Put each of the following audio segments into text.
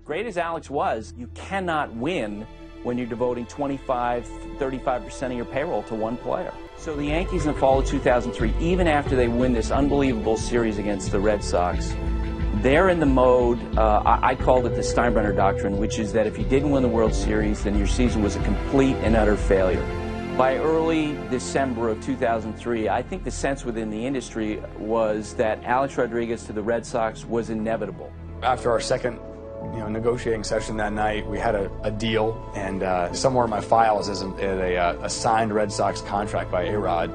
Great as Alex was, you cannot win when you're devoting 25, 35% of your payroll to one player. So the Yankees in the fall of 2003, even after they win this unbelievable series against the Red Sox, they're in the mode, I called it the Steinbrenner doctrine, which is that if you didn't win the World Series, then your season was a complete and utter failure. By early December of 2003, I think the sense within the industry was that Alex Rodriguez to the Red Sox was inevitable. After our second negotiating session that night, we had a deal, and somewhere in my files is a signed Red Sox contract by A-Rod.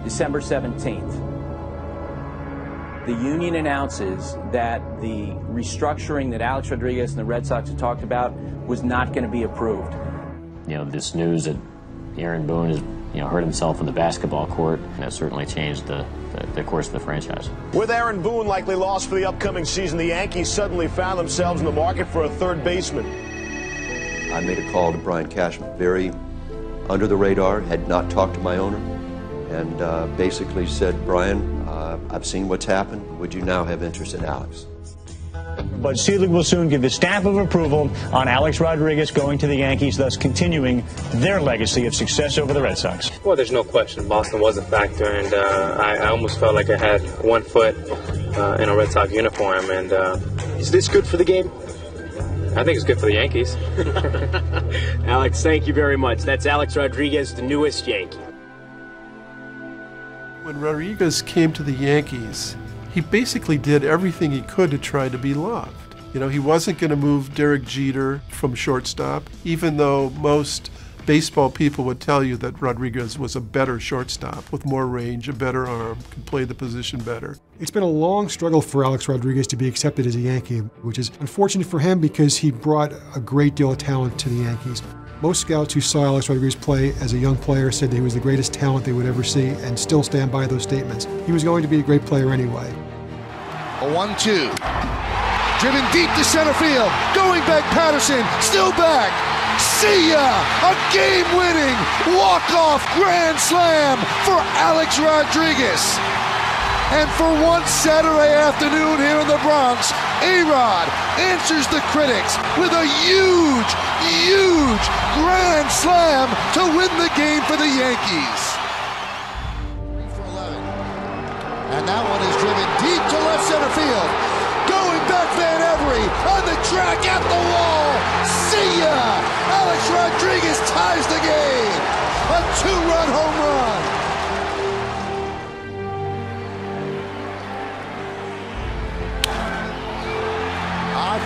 December 17th, the union announces that the restructuring that Alex Rodriguez and the Red Sox had talked about was not going to be approved. This news that Aaron Boone has hurt himself in the basketball court, and that certainly changed the course of the franchise. With Aaron Boone likely lost for the upcoming season, the Yankees suddenly found themselves in the market for a third baseman. I made a call to Brian Cashman, very under the radar, had not talked to my owner, and basically said, Brian, I've seen what's happened. Would you now have interest in Alex? But Selig will soon give the stamp of approval on Alex Rodriguez going to the Yankees, thus continuing their legacy of success over the Red Sox. Well, there's no question Boston was a factor, and I almost felt like I had one foot in a Red Sox uniform. And is this good for the game? I think it's good for the Yankees. Alex, thank you very much. That's Alex Rodriguez, the newest Yankee. When Rodriguez came to the Yankees, he basically did everything he could to try to be loved. He wasn't going to move Derek Jeter from shortstop, even though most baseball people would tell you that Rodriguez was a better shortstop with more range, a better arm, could play the position better. It's been a long struggle for Alex Rodriguez to be accepted as a Yankee, which is unfortunate for him because he brought a great deal of talent to the Yankees. Most scouts who saw Alex Rodriguez play as a young player said that he was the greatest talent they would ever see, and still stand by those statements. He was going to be a great player anyway. A 1-2. Driven deep to center field. Going back Patterson. Still back. See ya! A game-winning walk-off grand slam for Alex Rodriguez. And for one Saturday afternoon here in the Bronx, A-Rod answers the critics with a huge, huge grand slam to win the game for the Yankees. 3 for 11. And that one is driven deep to left center field. Going back Van Every on the track at the wall. See ya! Alex Rodriguez ties the game. A 2-run home run.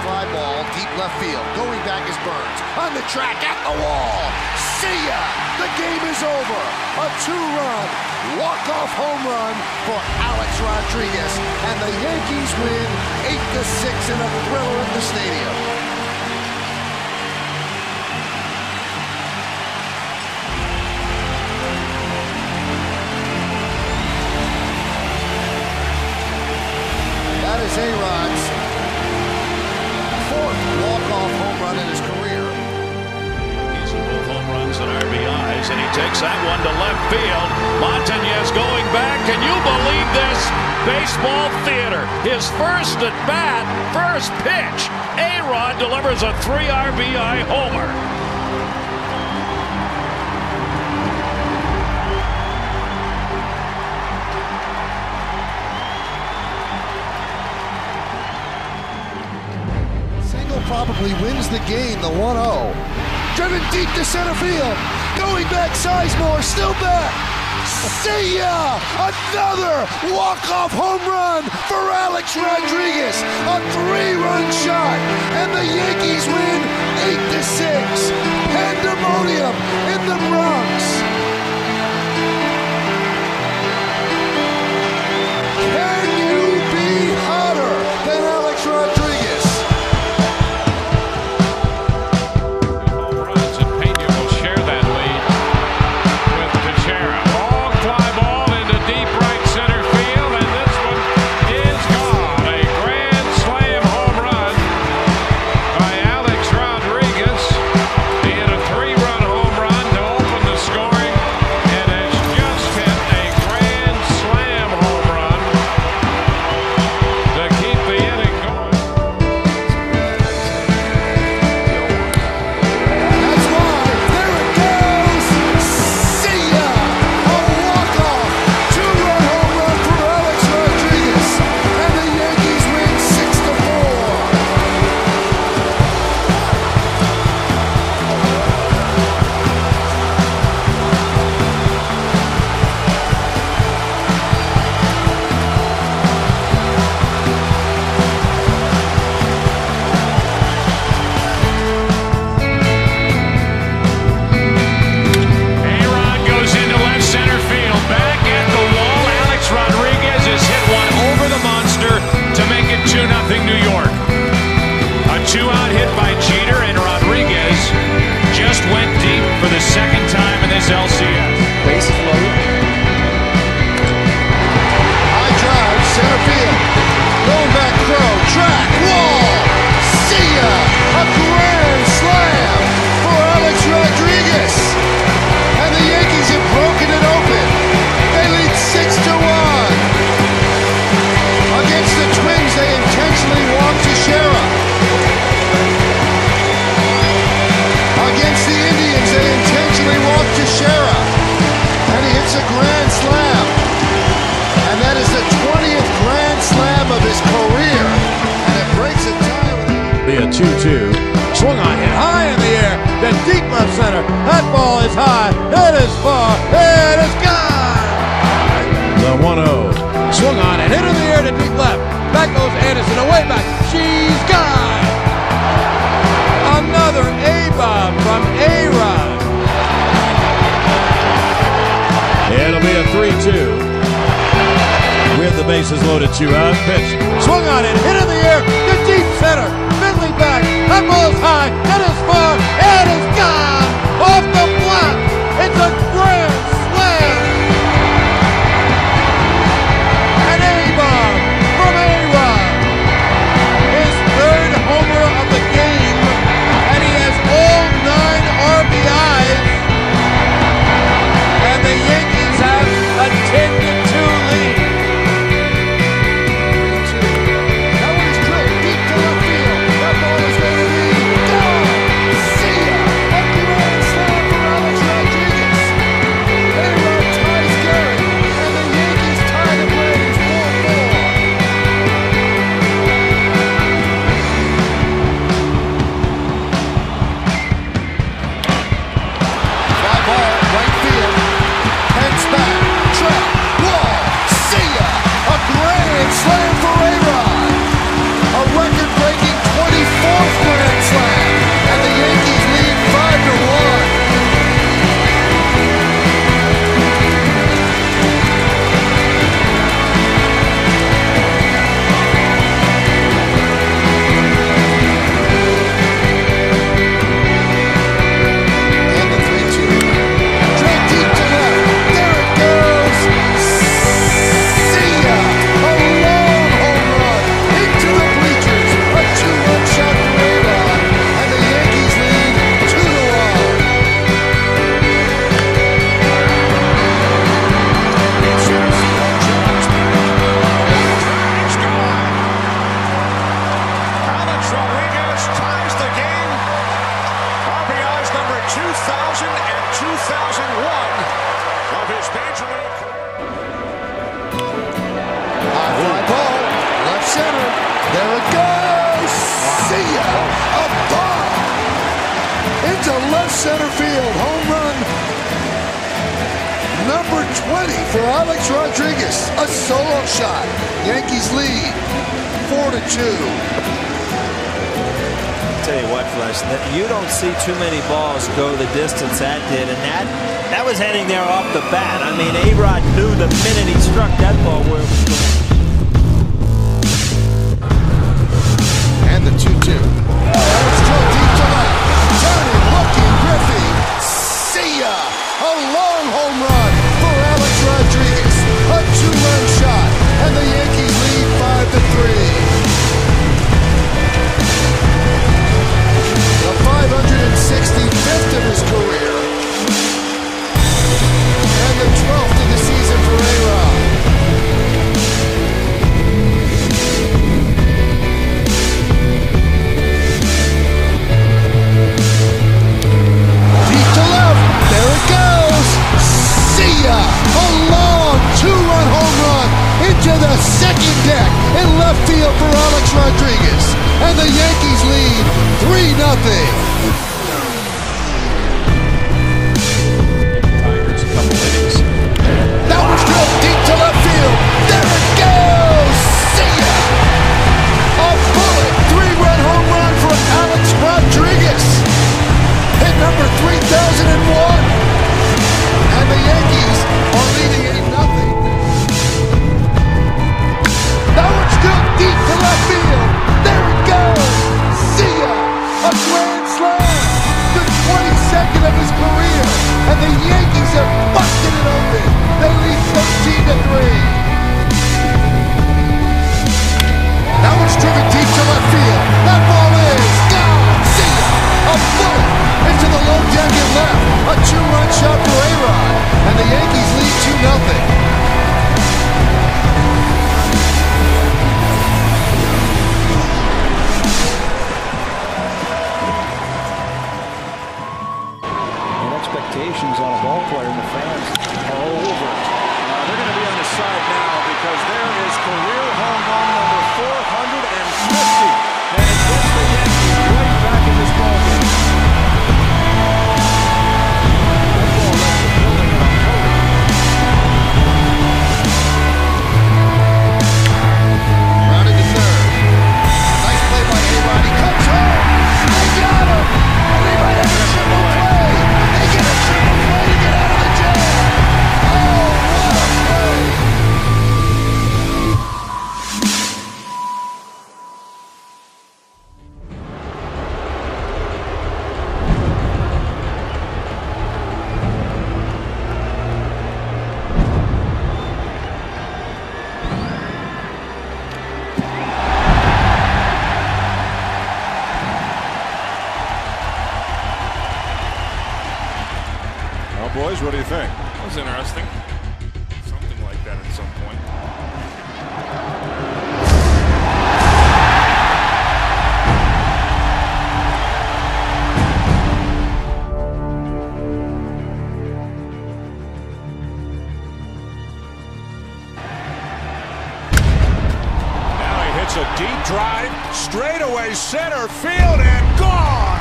Fly ball, deep left field. Going back is Burns. On the track, at the wall. See ya! The game is over. A 2-run, walk-off home run for Alex Rodriguez. And the Yankees win 8-6 in a thriller at the stadium. That is A-Rod's walk-off home run in his career. He's in both home runs and RBIs, and he takes that one to left field. Montañez going back. Can you believe this? Baseball theater. His first at bat, first pitch. A-Rod delivers a 3 RBI homer. Probably wins the game, the 1-0. Driven deep to center field. Going back Sizemore, still back. See ya! Another walk-off home run for Alex Rodriguez. A 3-run shot. And the Yankees win 8-6. Pandemonium in the Bronx. Can you be hotter than Alex Rodriguez? Scoring Back goes Anderson, away back. She's gone. Another A-bomb from A-Rod. It'll be a 3-2. With the bases loaded, 2-out pitch. Swung on it, hit in the air, to deep center. Finley back, that ball's high, that is far, and it's gone. Off the block. It's a grand slam. An A-bomb from A-Rod. His third homer of the game, and he has all 9 RBIs. And the Yankees have a 10-2 lead. That one's drilled deep to left field. That ball is going to be gone. See ya. A grand slam for Alex Rodriguez. A-Rod ties Gary, and the Yankees tie the Braves 4-4. Fly ball, right field. Pence back, trap, wall, see ya! A grand slam for A-Rod! A record-breaking 24th grand slam! And the Yankees lead 5-1. And the 3-2. Drill deep to left. There it goes. See ya! A long home run into the bleachers. A 2-run shot for A-Rod, and the Yankees lead 2-1. Alex Rodriguez ties the game. RBIs number 2,000 and 2001 of his major league career. High fly ball, left center. There it goes. See ya! A bomb into left center field. Home run number 20 for Alex Rodriguez. A solo shot. Yankees lead 4-2. Tell you what, Flesh, that you don't see too many balls go the distance that did, and that was heading there off the bat. I mean, A-Rod knew the minute he struck that ball where it was going. And the 2-2. It's drilled deep to left. Turning, looking, Griffey. See ya! A long home run for Alex Rodriguez. A 2-run shot, and the Yankees lead 5-3. The 565th of his career, and the 12th of the season for A-Rod. Deep to left, there it goes. See ya! A long 2-run home run into the second deck in left field for Alex Rodriguez, and the Yankees lead 3-0. Tigers, a couple innings. That one's drilled deep to left field. There it goes. See ya! A bullet 3-run home run for Alex Rodriguez. Hit number 3001. And the Yankees are leading 8-0. That one's drilled deep to left field. There it goes. See ya! A grand slam. The 22nd of his career. And the Yankees have busted it open. They lead 13-3. something like that at some point. It's a deep drive, straightaway center field, and gone!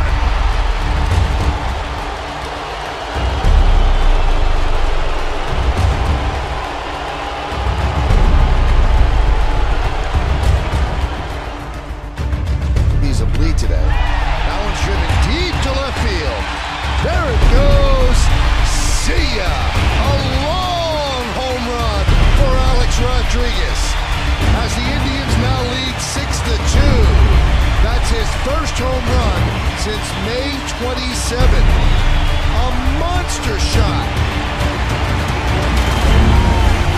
He's a bleed today. That one's driven deep to left field. There it goes. See ya! A long home run for Alex Rodriguez. As the Indians now lead 6-2. That's his first home run since May 27. A monster shot.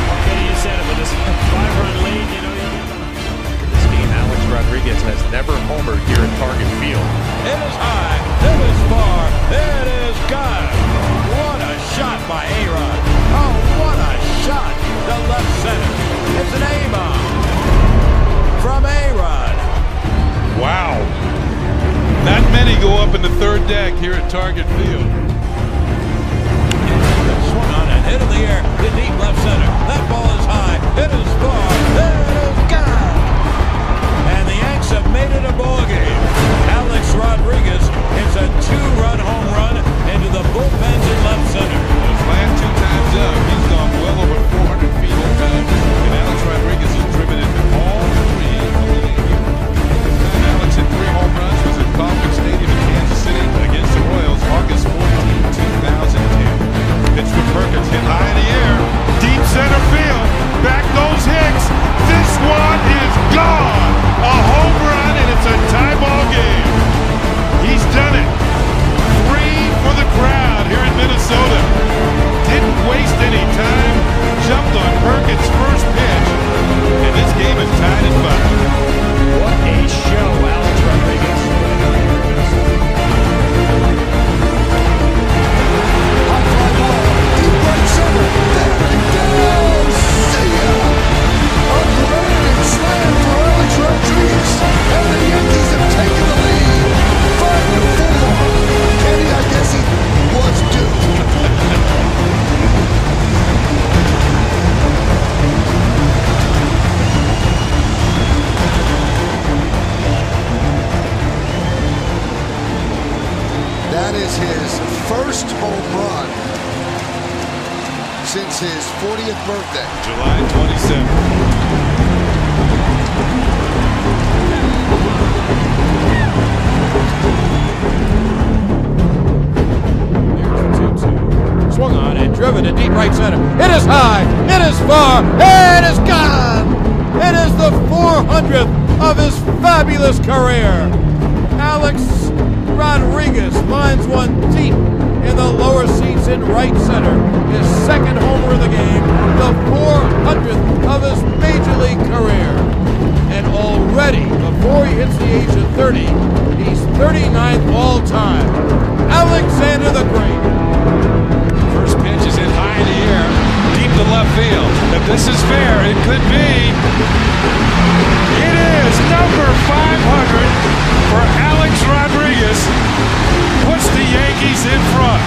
Okay, you said it, with this 5-run lead, you know. This game, Alex Rodriguez has never homered here at Target Field. It is high, it is far, it is gone. What a shot by A-Rod. Oh, what a shot to left center. It's an A-bomb from A-Rod. Wow. Not many go up in the third deck here at Target Field. Swung on and hit in the air to deep left center. That ball is high. It is far. It is gone. And the Yanks have made it a ball game. Alex Rodriguez hits a 2-run home run into the bullpens in left center. His last 2 times up, he's gone well over 400 feet at times. And Alex Rodriguez has driven into all 3 of the league. Alex hit 3 home runs was at Kauffman Stadium in Kansas City against the Royals, August 14, 2010. Pitch from Perkins, hit high in the air, deep center field. Back goes Hicks. This one is gone. A home run, and it's a tie ball game. He's done it. 3 for the crowd here in Minnesota. Didn't waste any time. Jumped on Perkins' first pitch, and this game is tied at 5. What a show, Alex Rodriguez. High fly ball, deep right center. There it goes. See ya! A grand slam for Alex Rodriguez, and the Yankees have taken the lead. 5-4. Kenny, I guess he was due. That is his first home run since his 40th birthday. July 27th. Swung on and driven to deep right center. It is high, it is far, it is gone! It is the 400th of his fabulous career. Alex Rodriguez lines one deep in the lower seats in right center. His second homer of the game, the 400th of his major league career. And already, before he hits the age of 30, he's 39th all time. Alexander the Great. First pitch is hit high in the air, deep to left field. If this is fair, it could be. It is number 500 for Alex Rodriguez. Puts the Yankees in front.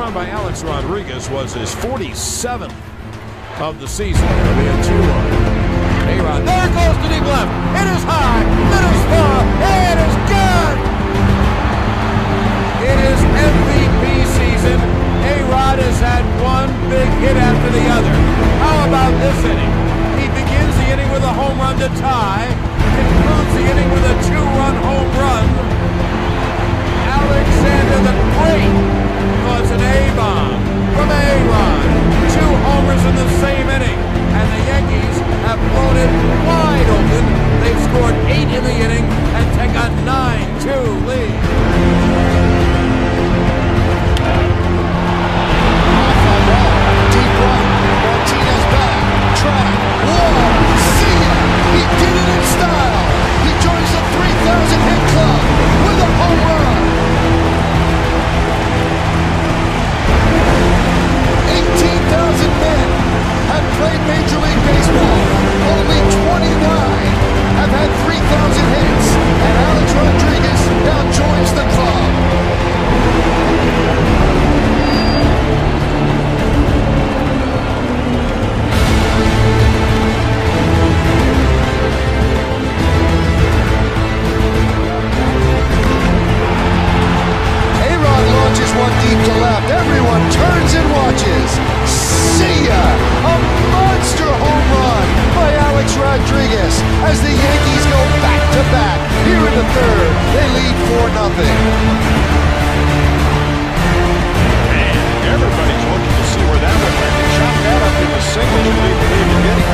run by Alex Rodriguez was his 47th of the season. It'll be a 2-run. A-Rod, there goes to deep left. It is high, it is far, it is good! It is MVP season. A-Rod has had one big hit after the other. How about this inning? He begins the inning with a home run to tie, concludes the inning with a 2-run home run. Alexander the Great was an A-bomb from A-Rod. 2 homers in the same inning, and the Yankees have blown it wide open. They've scored 8 in the inning and take a 9-2 lead. Deep right, Martinez back, track, wall, see ya! He did it in style. He joins the 3,000 hit club with a home run. 18,000 men have played Major League Baseball. Only 29 have had 3,000 hits, and Alex Rodriguez now joins the club. A-Rod launches one deep to left. Everyone turns and watches. See ya! A monster home run by Alex Rodriguez as the Yankees go back-to-back. Here in the third, they lead 4-0. And everybody's looking to see where that one went. They chopped that up in the singles lead that they've been getting.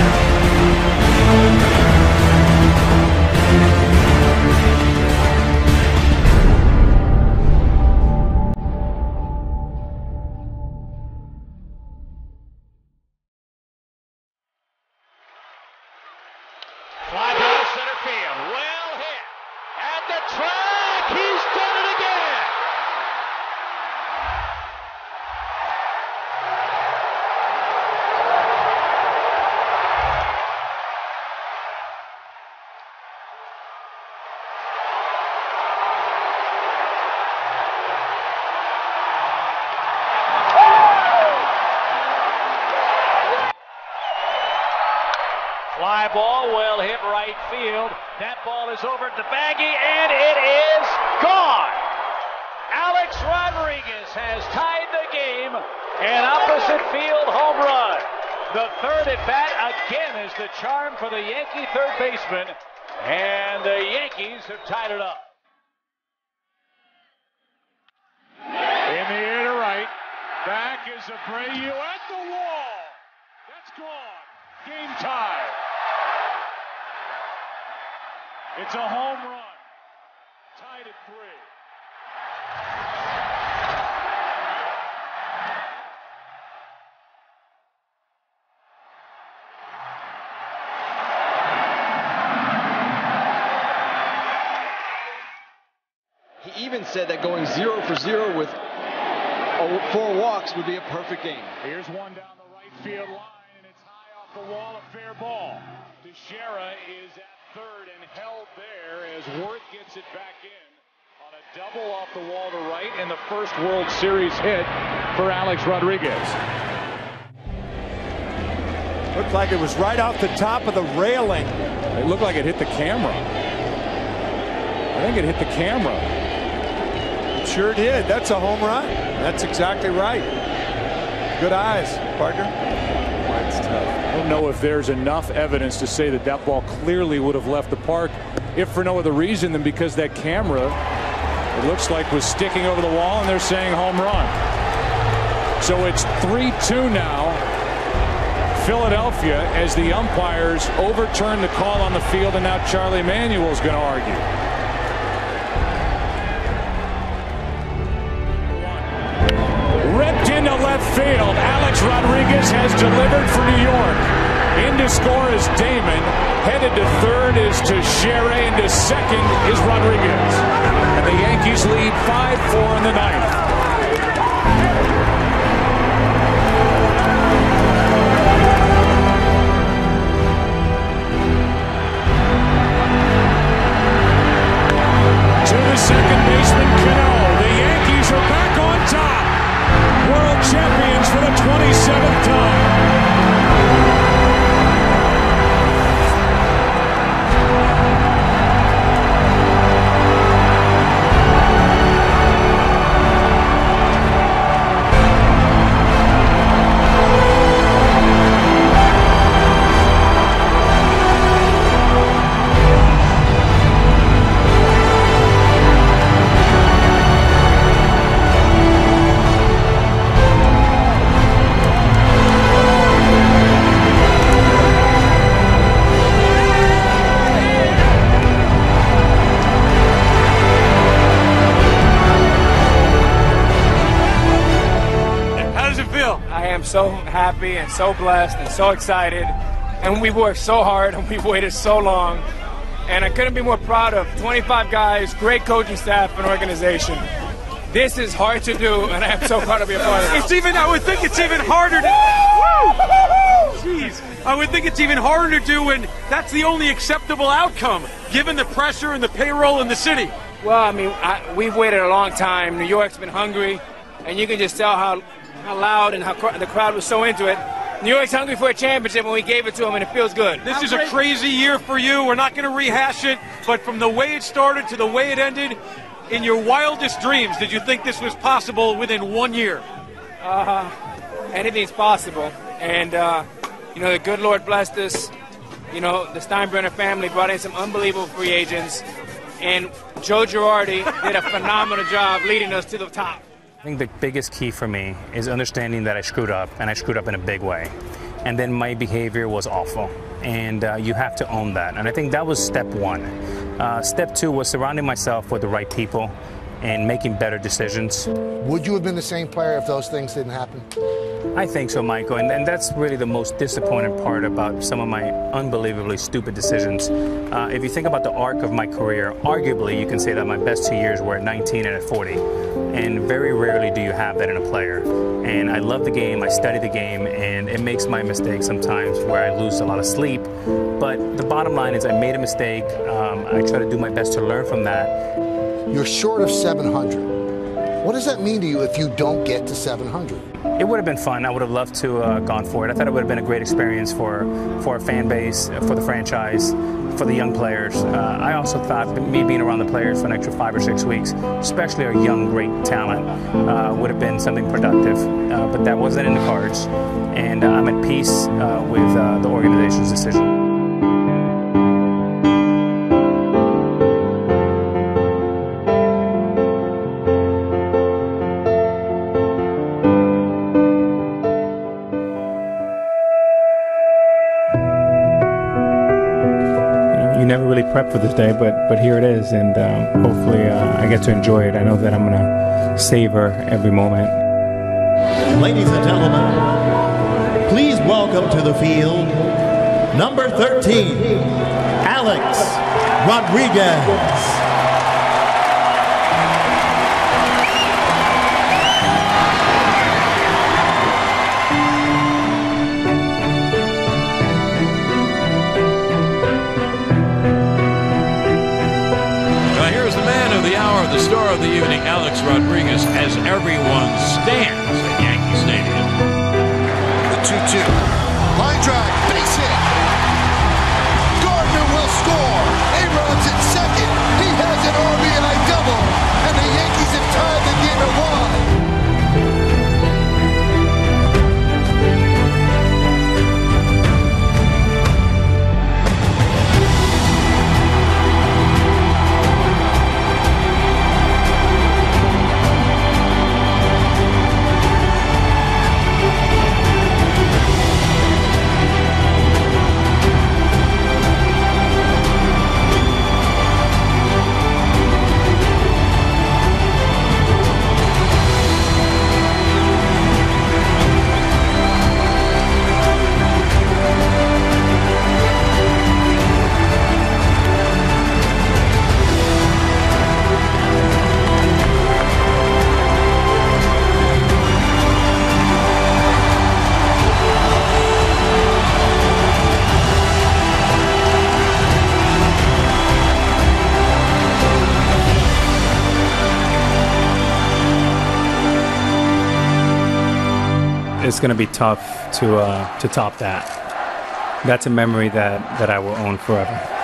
Fly ball center field. Well hit. At the track. He's done it again. Fly ball, well hit right field. That ball is over to Baggy, and it is gone. Alex Rodriguez has tied the game. An opposite field home run. The third at bat again is the charm for the Yankee third baseman, and the Yankees have tied it up. In the air to right. Back is Abreu at the wall. That's gone. Game tied. It's a home run. Tied at 3. He even said that going 0 for 0 with 4 walks would be a perfect game. Here's one down the right field line, and it's high off the wall, a fair ball. Teixeira is at third and held there as Worth gets it back in on a double off the wall to right, and the first World Series hit for Alex Rodriguez. Looked like it was right off the top of the railing. It looked like it hit the camera. I think it hit the camera. It sure did. That's a home run. That's exactly right. Good eyes, partner. That's tough. I don't know if there's enough evidence to say that that ball clearly would have left the park, if for no other reason than because that camera, it looks like, was sticking over the wall, and they're saying home run. So it's 3-2 now. Philadelphia, as the umpires overturn the call on the field, and now Charlie Emanuel's going to argue. Ripped into left field. Alex Rodriguez has delivered for New York. In to score is Damon. Headed to third is Teixeira. Into second is Rodriguez. And the Yankees lead 5-4 in the ninth. To the second baseman, Cano. The Yankees are back on top. World so happy and so blessed and so excited. And we've worked so hard and we've waited so long. And I couldn't be more proud of 25 guys, great coaching staff and organization. This is hard to do, and I am so proud to be a part of it. I would think it's even harder to... Jeez. I would think it's even harder to do when that's the only acceptable outcome, given the pressure and the payroll in the city. Well, I mean, we've waited a long time. New York's been hungry, and you can just tell how loud and how the crowd was so into it. New York's hungry for a championship, and we gave it to them, and it feels good. This is a crazy year for you. We're not going to rehash it, but from the way it started to the way it ended, in your wildest dreams, did you think this was possible within 1 year? Anything's possible. And, you know, the good Lord blessed us. You know, the Steinbrenner family brought in some unbelievable free agents. And Joe Girardi did a phenomenal job leading us to the top. I think the biggest key for me is understanding that I screwed up, and I screwed up in a big way. And then my behavior was awful. And you have to own that. And I think that was step one. Step two was surrounding myself with the right people and making better decisions. Would you have been the same player if those things didn't happen? I think so, Michael, and that's really the most disappointing part about some of my unbelievably stupid decisions. If you think about the arc of my career, arguably you can say that my best 2 years were at 19 and at 40. And very rarely do you have that in a player. And I love the game, I study the game, and it makes my mistakes sometimes where I lose a lot of sleep. But the bottom line is I made a mistake. I try to do my best to learn from that. You're short of 700. What does that mean to you if you don't get to 700? It would have been fun. I would have loved to have gone for it. I thought it would have been a great experience for our fan base, for the franchise, for the young players. I also thought me being around the players for an extra 5 or 6 weeks, especially our young, great talent, would have been something productive. But that wasn't in the cards. And I'm at peace with the organization's decision. You never really prep for this day, but here it is, and hopefully I get to enjoy it. I know that I'm going to savor every moment. Ladies and gentlemen, please welcome to the field, number 13, Alex Rodriguez. The star of the evening, Alex Rodriguez, as everyone stands at Yankee Stadium. The 2-2. Line drive, base hit. Gardner will score. A-Rod's at second. He has an RBI double. And the Yankees have tied the game at 1. It's going to be tough to top that. That's a memory that I will own forever.